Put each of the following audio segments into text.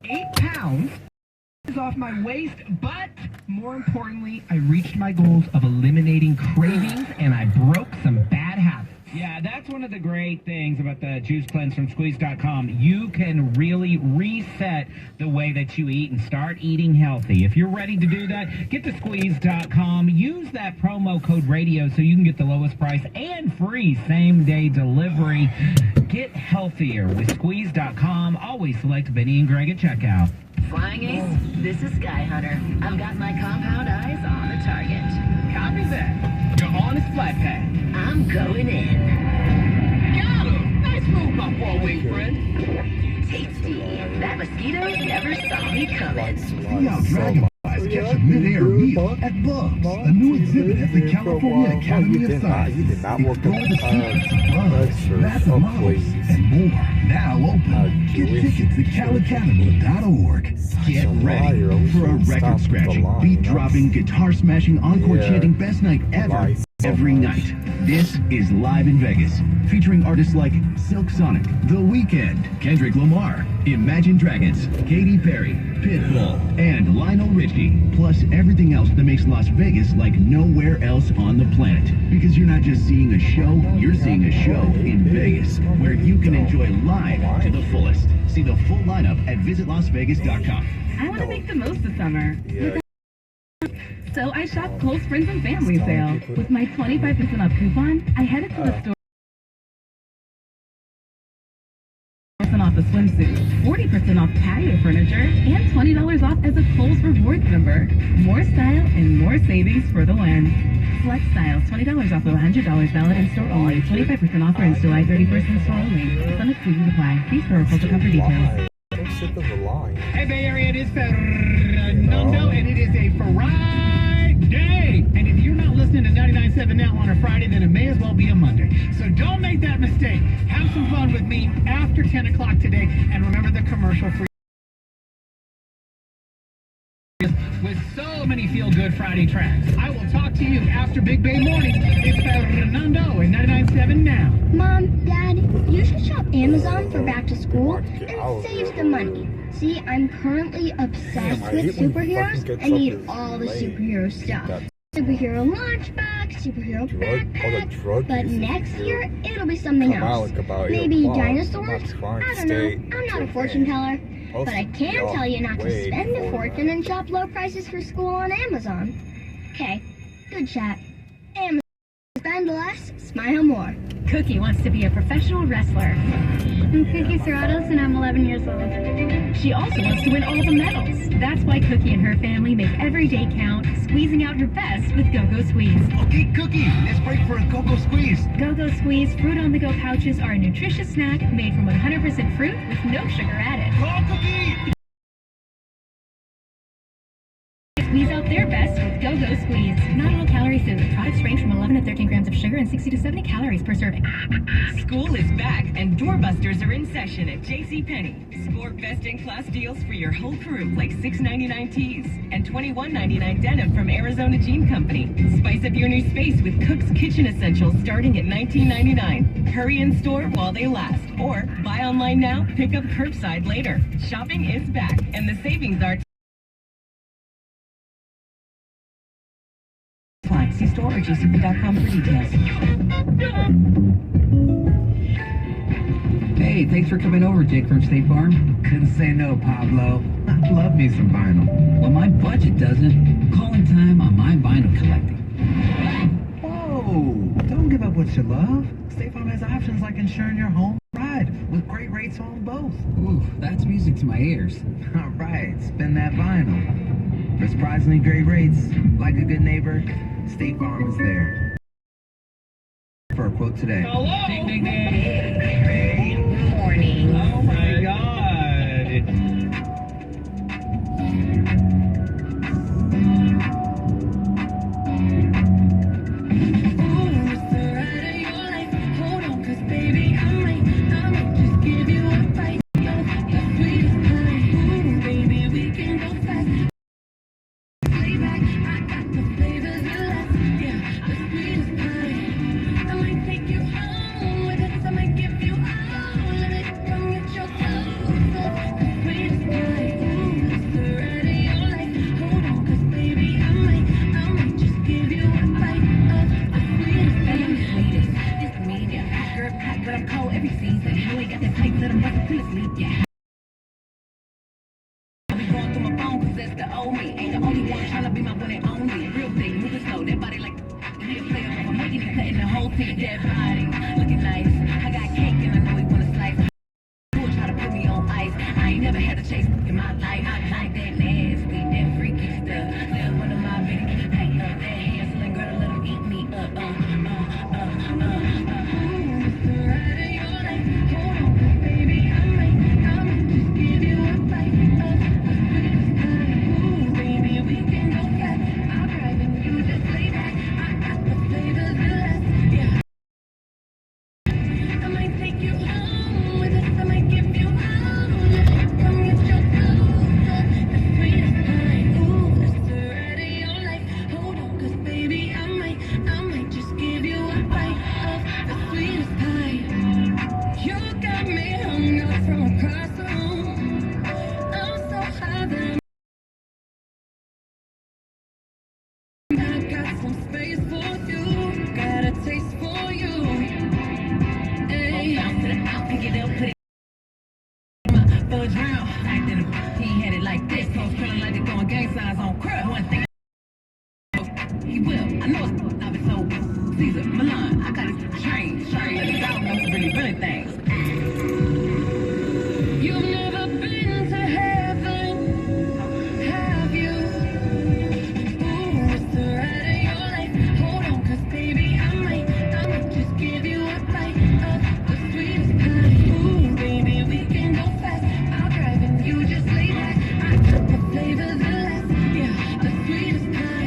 8 pounds off my waist, but more importantly, I reached my goals of eliminating cravings and I broke some bad habits. Yeah, that's one of the great things about the Juice Cleanse from Squeeze.com. You can really reset the way that you eat and start eating healthy. If you're ready to do that, get to Squeeze.com. Use that promo code radio so you can get the lowest price and free same-day delivery. Get healthier with Squeeze.com. Always select Benny and Greg at checkout. Flying Ace, this is Sky Hunter. I've got my compound eyes on the target. Copy that. You're on a flight path. I'm going in. Got him! Nice move, my 4-way friend. Tasty. That mosquito never saw me coming. See how dragonflies catch a mid-air meal at Bugs, a new exhibit at the California Academy of Sciences. Explore the secrets of bugs, bats and models, and more. Now open. Get tickets at calacademy.org. Get ready for a record-scratching, beat-dropping, guitar-smashing, encore-chanting best night ever. Every night. This is Live in Vegas, featuring artists like Silk Sonic, The Weeknd, Kendrick Lamar, Imagine Dragons, Katy Perry, Pitbull, and Lionel Richie, plus everything else that makes Las Vegas like nowhere else on the planet. Because you're not just seeing a show, you're seeing a show in Vegas, where you can enjoy live to the fullest. See the full lineup at visitlasvegas.com. I want to make the most of summer. So I shopped Close Friends and Family sale. With my 25% off coupon, I headed to the store. Off the swimsuit, 40% off patio furniture, and $20 off as a Kohl's Rewards member. More style and more savings for the win. Select styles, $20 off with $100 valid in store only. 25% offer ends July 31st in store only. Some exclusions apply. See store for cover details. Hey, Bay Area, it is Fernando, and it is a Friday. And if you're not listening to 99.7 now on a Friday, then it may as well be a Monday. So don't make that mistake. Have some fun with me after 10 o'clock today, and remember the commercial-free with so many feel-good Friday tracks. I will talk to you after Big Bay Morning. It's Fernando at 99.7 now. Mom, Dad, you should shop Amazon for back to school and save the money. See, I'm currently obsessed with superheroes. I need all the superhero stuff. Superhero lunchbox, superhero backpack. But next year, it'll be something else. Maybe dinosaurs? I don't know. I'm not a fortune teller. But I can tell you not to spend a fortune and shop low prices for school on Amazon. Okay, good chat. Amazon. Spend less, smile more. Cookie wants to be a professional wrestler. I'm Cookie Serratos and I'm 11 years old. She also wants to win all the medals. That's why Cookie and her family make every day count, squeezing out her best with Go-Go Squeeze. Okay, Cookie, let's break for a Go-Go Squeeze. Go-Go Squeeze Fruit on the Go pouches are a nutritious snack made from 100% fruit with no sugar added. Go, Cookie! Squeeze out their best with Go-Go Squeeze. Not all calorie food. Products range from 11 to 13 grams of sugar and 60 to 70 calories per serving. School is back and doorbusters are in session at JCPenney. Score best-in-class deals for your whole crew like $6.99 tees and $21.99 denim from Arizona Jean Company. Spice up your new space with Cook's Kitchen Essentials starting at $19.99. Hurry in store while they last. Or buy online now, pick up curbside later. Shopping is back and the savings are see store or jcp.com for details. Hey, thanks for coming over, Jake from State Farm. Couldn't say no, Pablo. I love me some vinyl. Well, my budget doesn't. Calling time on my vinyl collecting. Whoa! Don't give up what you love. State Farm has options like insuring your home ride with great rates on both. Ooh, that's music to my ears. All right, spend that vinyl. For surprisingly great rates, like a good neighbor, State Farm is there. For a quote today. Hello! Ding, ding, ding. Good morning. Oh my God. Sweet one and only. Real big, moving slow. That body like real player. I'm making it, cutting the whole thing. That body looking nice. I got cake and I know he wanna slice. Who'll try to put me on ice? I ain't never had to chase in my life. I like that nasty, that freaky stuff. Let one of my bitches keep me up. That hustling girl, let him eat me up. It's the ride of your life. Hold on, baby, I might just give you a bite of the sweetest time. Ooh, baby, we can go fast. I'll drive and you just lay back. I got the flavors of less. Yeah. I might take you home with us. I might give you all. Come get your clothes up. The sweetest time. Ooh, it's the ride of your life. Hold on, 'cause baby, I might just give you a bite of the sweetest time. You got me hung up from across the room. I'm so high that I got some space for you. Got a taste for you. Hey, bounce to the out, pick it up, put it in my fudge round. Acting, he had it like this. Toes curling like they're throwing gang signs on crib. One thing he will. I know it's I've been so Caesar, Milan. I got his train. I don't know who really things. You've never been to heaven, have you? Ooh, it's the ride of your life. Hold on, 'cause baby, I might just give you a bite of the sweetest time. Ooh, baby, we can go fast. I'll drive and you just lay back. I got the flavors of less. Yeah, the sweetest time.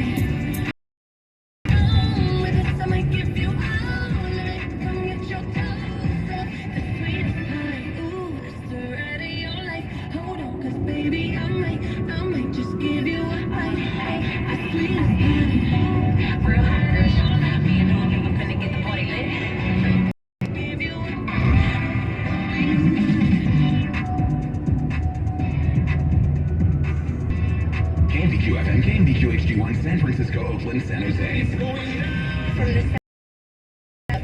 With us, I might give you all of it. Come get your toes up. The sweetest time. Ooh, it's the ride of your life. Hold on, 'cause baby, I might just give you a bite of the sweetest time. Real hot girl, me and Lou, we finna get the party lit. Give you a KMBQ FM, KMBQ HD1, San Francisco, Oakland, San Jose. From the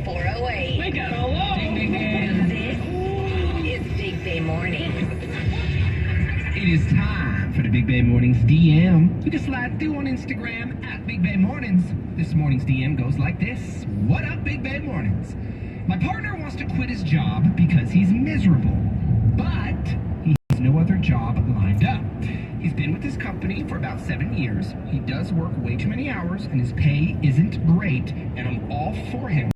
408. We got a low. This is Big Bay Morning. It is time for the Big Bay Mornings DM. You can slide through on Instagram at Big Bay Mornings. This morning's DM goes like this. What up, Big Bay Mornings? My partner wants to quit his job because he's miserable, but he has no other job lined up. He's been with this company for about 7 years. He does work way too many hours, and his pay isn't great, and I'm all for him.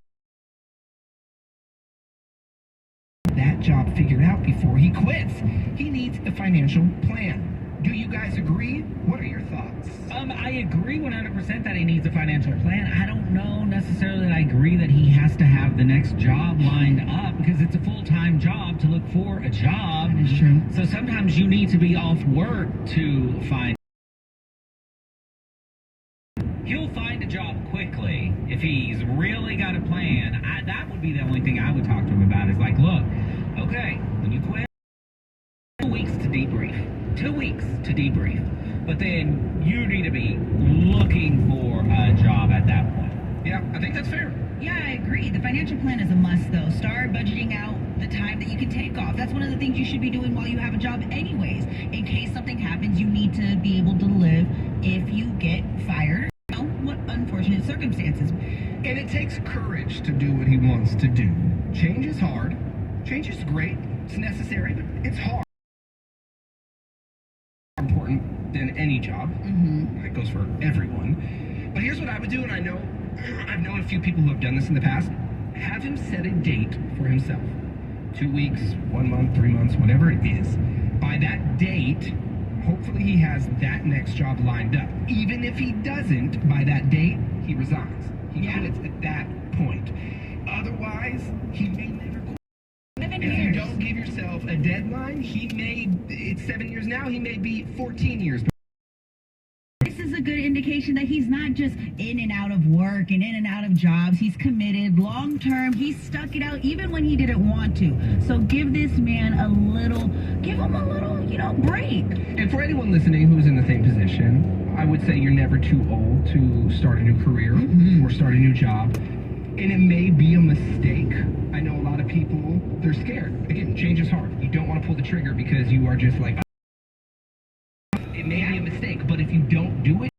That job figured out before he quits. He needs a financial plan. Do you guys agree? What are your thoughts? I agree 100% that he needs a financial plan. I don't know necessarily that I agree that he has to have the next job lined up because it's a full-time job to look for a job. That is true. So sometimes you need to be off work to find. He'll find a job quickly if he's really got a plan. That would be the only thing I would talk to him about is like, look, okay, when you quit, 2 weeks to debrief. 2 weeks to debrief. But then you need to be looking for a job at that point. Yeah, I think that's fair. Yeah, I agree. The financial plan is a must, though. Start budgeting out the time that you can take off. That's one of the things you should be doing while you have a job anyways. In case something happens, you need to be able to live if you get fired. What unfortunate circumstances. And it takes courage to do what he wants to do. Change is hard. Change is great. It's necessary, but it's hard. Important than any job. That goes for everyone. But here's what I would do, and I've known a few people who have done this in the past. Have him set a date for himself. 2 weeks, 1 month, 3 months, whatever it is. By that date, hopefully he has that next job lined up. Even if he doesn't, by that date, he resigns. He quits at that point. Otherwise, he may never quit. If you don't give yourself a deadline, it's 7 years now, he may be 14 years. This is a good indication that he's not just in and out of work and in and out of jobs. He's committed long term. He stuck it out even when he didn't want to. So give this man give him a little, break. And for anyone listening who's in the same position, I would say you're never too old to start a new career or start a new job. And it may be a mistake. I know a lot of people, they're scared. Again, change is hard. You don't want to pull the trigger because you are just like, it may be a mistake, but if you don't do it,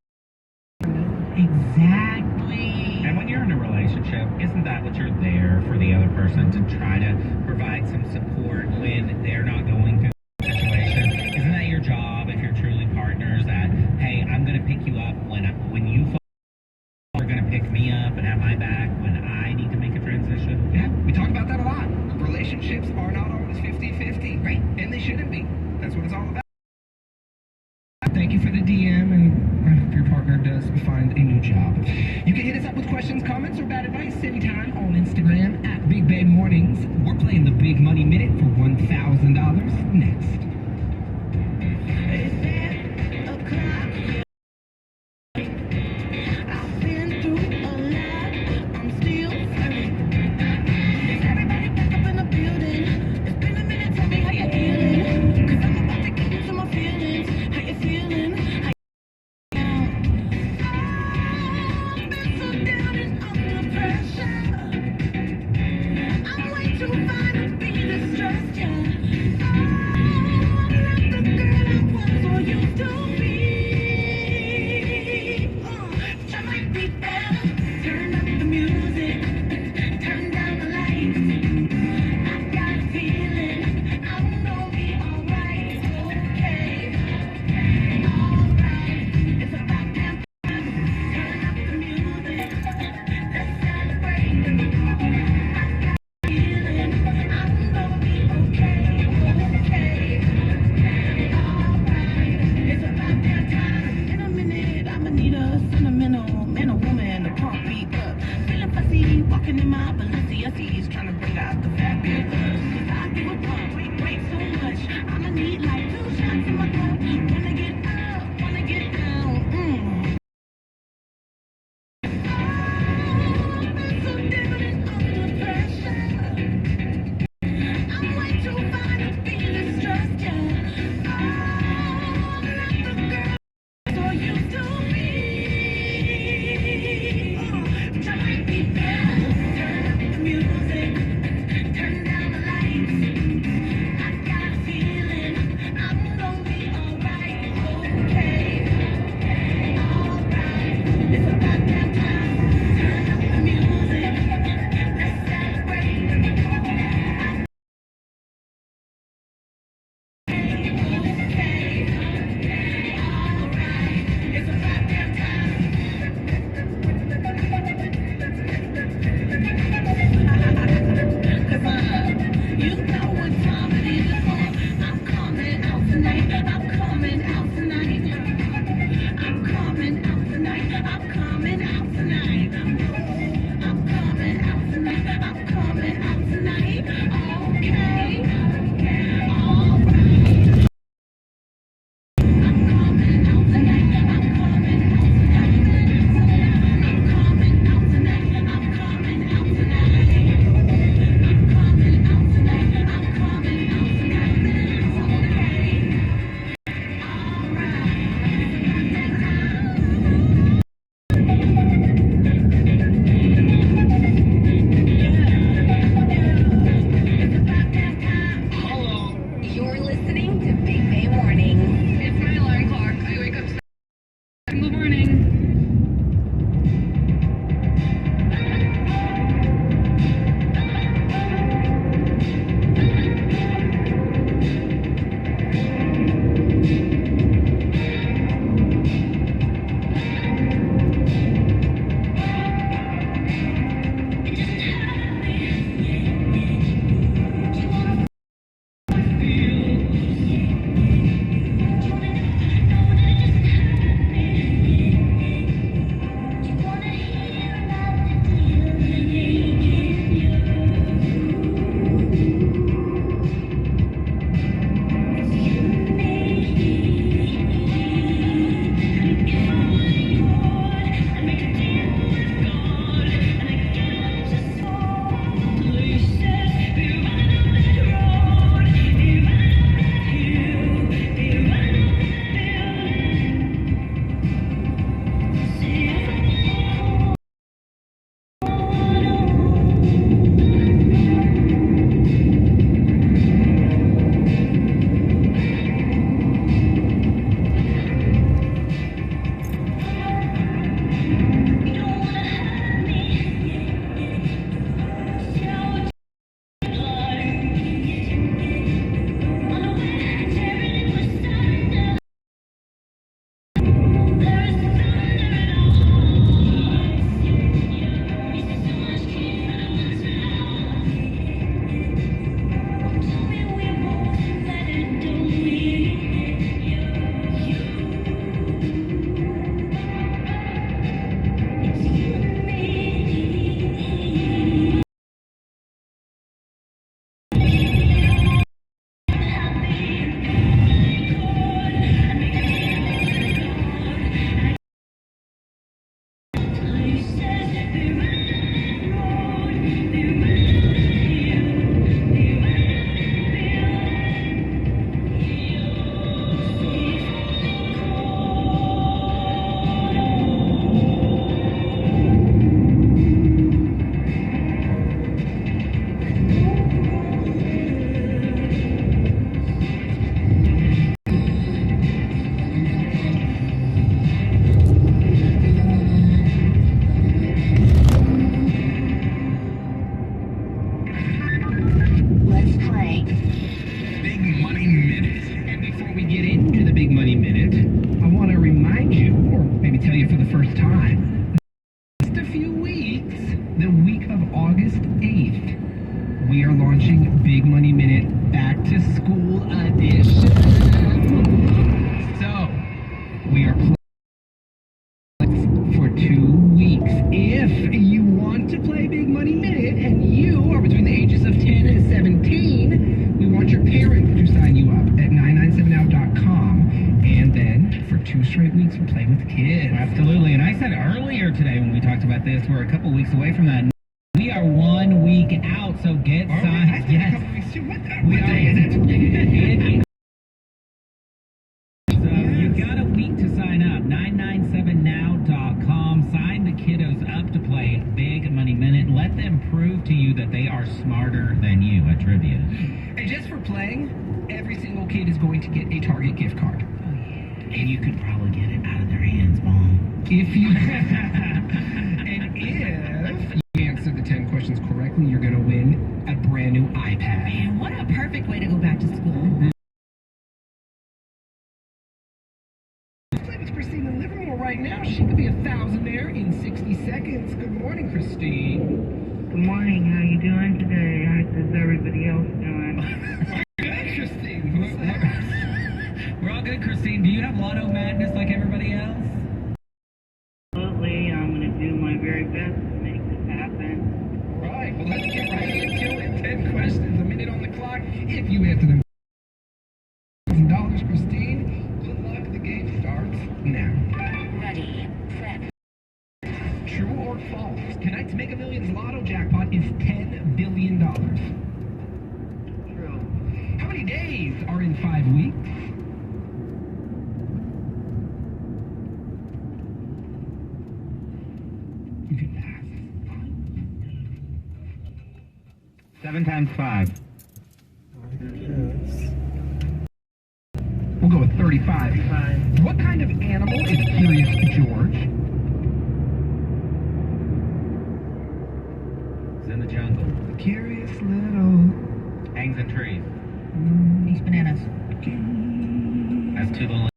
that you're there for the other person to try to provide some support when they're not going through the situation. Isn't that your job if you're truly partners? That, hey, I'm going to pick you up when you are going to pick me up and have my back when I need to make a transition. Yeah, we talk about that a lot. Relationships are not always 50-50. Right. And they shouldn't be. That's what it's all about. Thank you for the DM, and I hope your partner does find a new job. You can hit us up with questions, comments, or bad advice anytime on Instagram at Big Babe Mornings. We're playing the Big Money Minute for $1,000 next. Be the stress, yeah. Oh, I love the girl I was. straight weeks of Play with Kids. Absolutely. And I said earlier today when we talked about this, we're a couple weeks away from that. We are 1 week out, so get signed. I said a couple weeks too. What We day is it? So you got a week to sign up. 997now.com. Sign the kiddos up to play Big Money Minute. Let them prove to you that they are smarter than you at trivia. And just for playing, every single kid is going to get a Target gift card. And you could probably get it out of their hands, Mom. If you and if you answer the 10 questions correctly, you're going to win a brand new iPad. Man, what a perfect way to go back to school. Play with Christine in Livermore right now. She could be a thousandaire in 60 seconds. Good morning, Christine. Good morning. How you doing today? How is everybody else doing? Good, Christine. We're all good, Christine. Do you have lotto madness like everybody else? Absolutely. I'm going to do my very best to make this happen. All right, well, let's get right into it. 10 questions, a minute on the clock. If you answer them, $1,000, Christine. Good luck. The game starts now. Ready, set. True or false? Tonight's Mega Millions Lotto jackpot is $10 billion. True. How many days are in 5 weeks? You can pass. 7 times 5. We'll go with 35. What kind of animal is Curious George? It's in the jungle. Curious little. Hangs in trees. Eats bananas. Has 2 little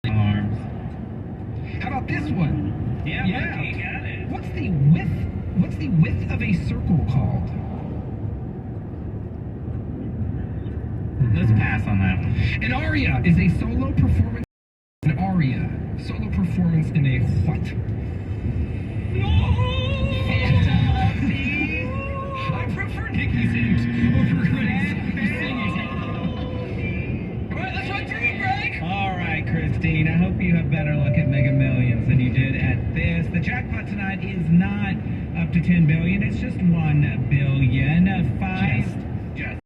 arms. How about this one? Yeah, monkey, got it. What's the width of a circle called? Let's pass on that one. An aria is a solo performance. An aria. Solo performance in a what? Phantom of the... I prefer Nicki's age over Grace's singing. All right, let's run through a break. All right, Christine, I hope you have better luck at Mega Millions than you did at this. The jackpot tonight is not up to 10 billion. It's just 1 billion. Just.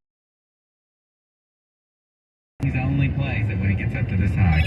He only plays it when he gets up to this high.